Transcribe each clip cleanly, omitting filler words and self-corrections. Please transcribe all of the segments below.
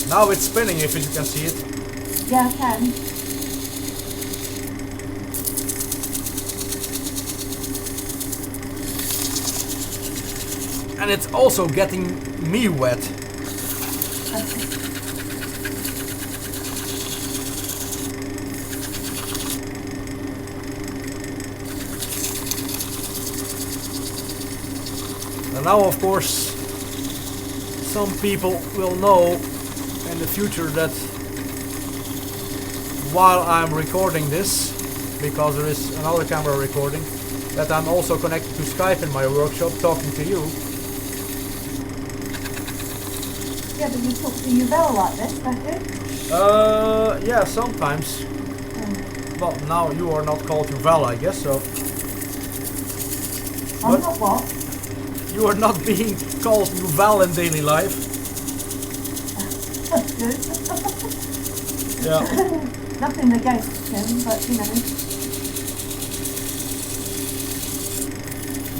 Now it's spinning, if you can see it. Yeah, I can. And it's also getting me wet. And now, of course, some people will know in the future that while I'm recording this, because there is another camera recording, that I'm also connected to Skype in my workshop talking to you. Yeah, but you talk to Yuval like this, don't you? Yeah, sometimes. Well, now you are not called Yuval, I guess, so. I'm not what? You are not being called Yuval in daily life. That's good. Yeah. Nothing against him, but you know.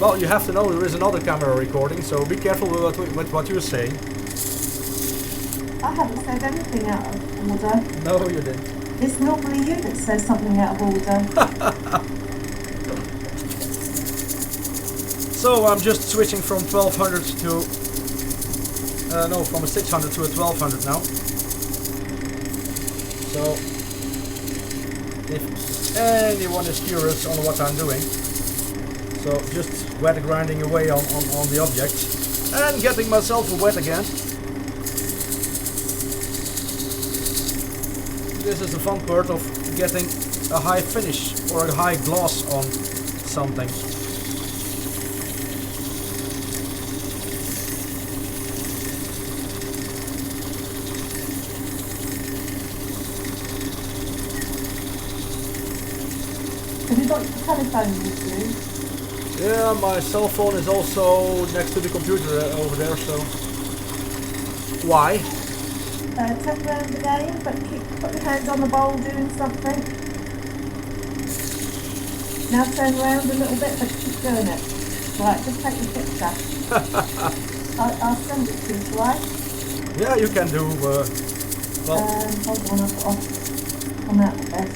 Well, you have to know there is another camera recording, so be careful with what you're saying. I haven't said anything out of order. No, you didn't. It's normally you that says something out of order. So I'm just switching from 1200 to no, from a 600 to a 1200 now. So if anyone is curious on what I'm doing, so just wet grinding away on the object and getting myself wet again. This is the fun part of getting a high finish or a high gloss on something. Have you got your telephone with you? Yeah, my cell phone is also next to the computer over there, so... Why? Turn around again, but put your hands on the bowl doing something. Now turn around a little bit, but keep doing it. Right, just take your picture. I'll send it to you, shall I? Yeah, you can do, well... Hold on, I've got to come out of this.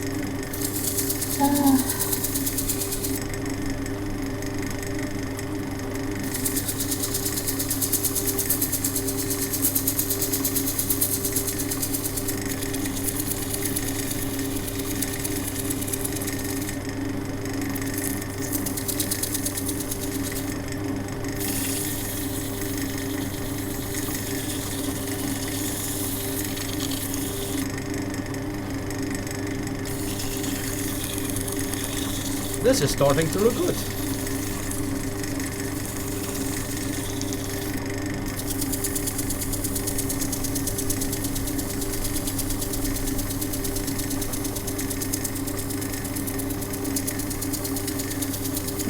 This is starting to look good.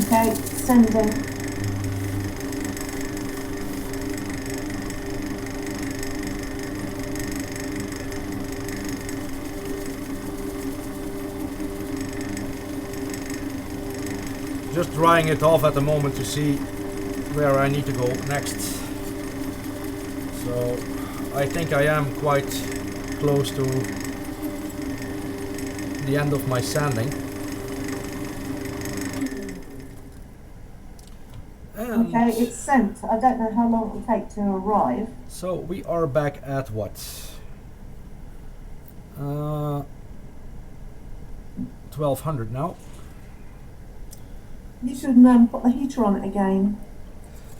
Okay, sending. Just drying it off at the moment to see where I need to go next. So I think I am quite close to the end of my sanding. And Okay, it's sent. I don't know how long it will take to arrive. so we are back at what? 1200 now. You should put the heater on it again.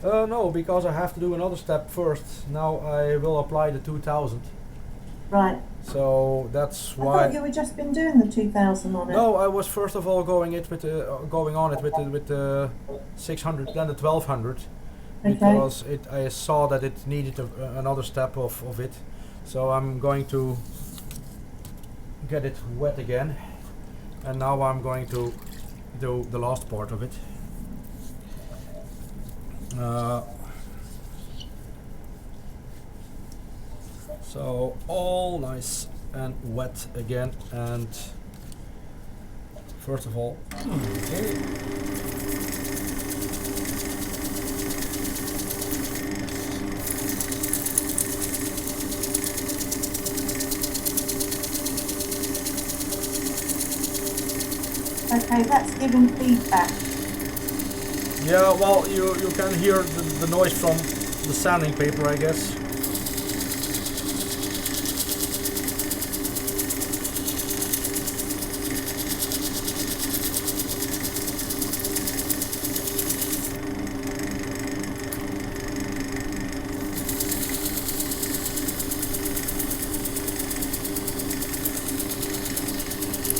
No, because I have to do another step first. Now I will apply the 2000. Right. So that's I why. thought you had just been doing the 2000 on it. No, I was first of all going on it with the 600, then the 1200, because I saw that it needed another step of it. So I'm going to get it wet again, and now I'm going to do the last part of it. So all nice and wet again, and first of all, okay. Okay, that's giving feedback. Yeah, well, you can hear the noise from the sanding paper, I guess.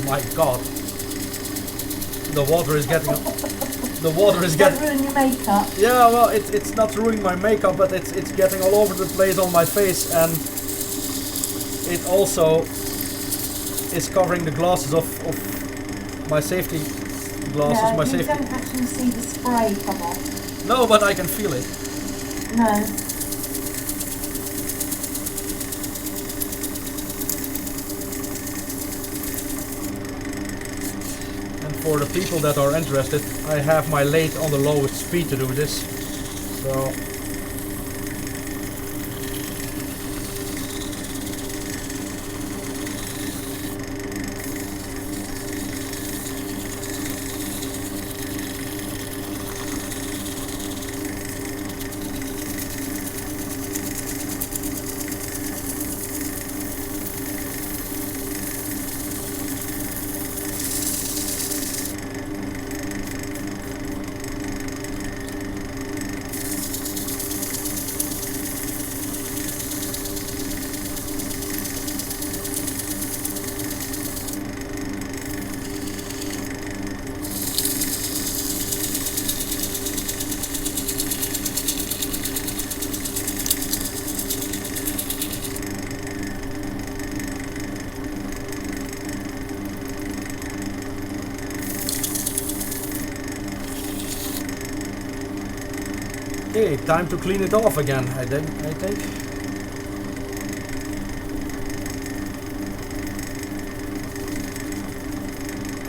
My God, the water is getting. The water is getting. Don't ruin your makeup. Yeah, well, it's not ruining my makeup, but it's getting all over the place on my face, and it also is covering the glasses of my safety glasses. Yeah, My you safety. don't actually see the spray come off. No, but I can feel it. No. For the people that are interested, I have my lathe on the lowest speed to do this. So okay, time to clean it off again, I think.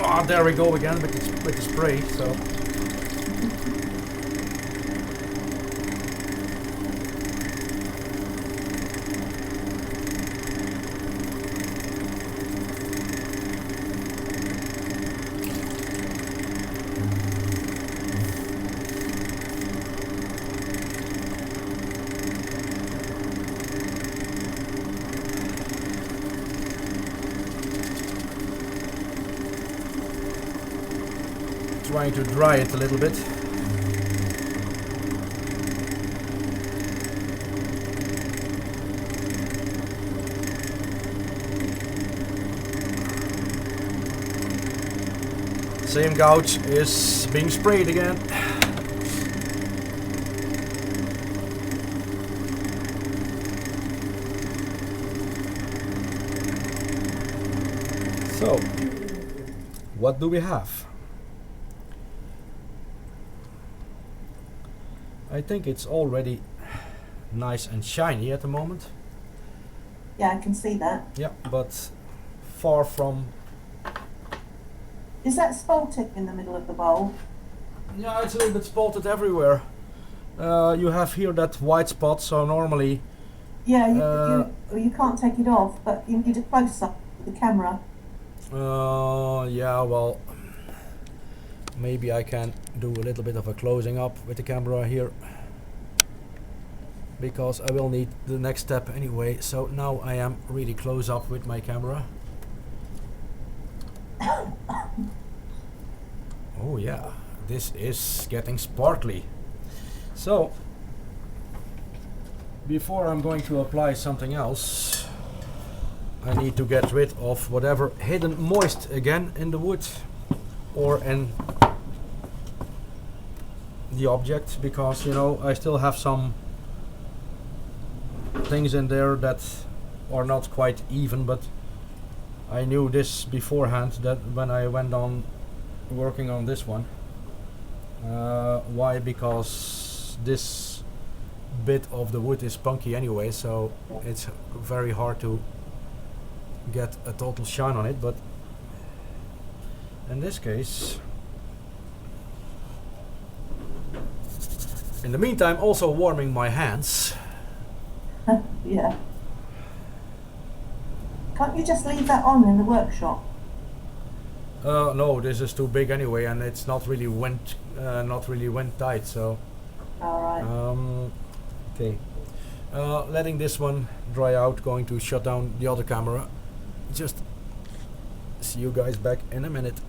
Ah, there we go again with the spray, so. Trying to dry it a little bit. Same gouge is being sprayed again. So, what do we have? I think it's already nice and shiny at the moment. Yeah, I can see that. Yeah, but far from. Is that spaltic in the middle of the bowl? Yeah, it's a little bit spotted everywhere. You have here that white spot, so normally. Yeah, you can't take it off, but you need a close-up with the camera. Yeah, well, maybe I can do a little bit of a closing up with the camera here, because I will need the next step anyway. So now I am really close up with my camera. Oh yeah, this is getting sparkly. So before I'm going to apply something else, I need to get rid of whatever hidden moist again in the wood or in the object, because you know I still have some things in there that are not quite even, but I knew this beforehand that when I went on working on this one. Why? Because this bit of the wood is spunky anyway, so it's very hard to get a total shine on it, but in this case, in the meantime, also warming my hands. Yeah. Can't you just leave that on in the workshop? No, this is too big anyway, and it's not really wind tight. So, All right. okay. Letting this one dry out. Going to shut down the other camera. Just see you guys back in a minute.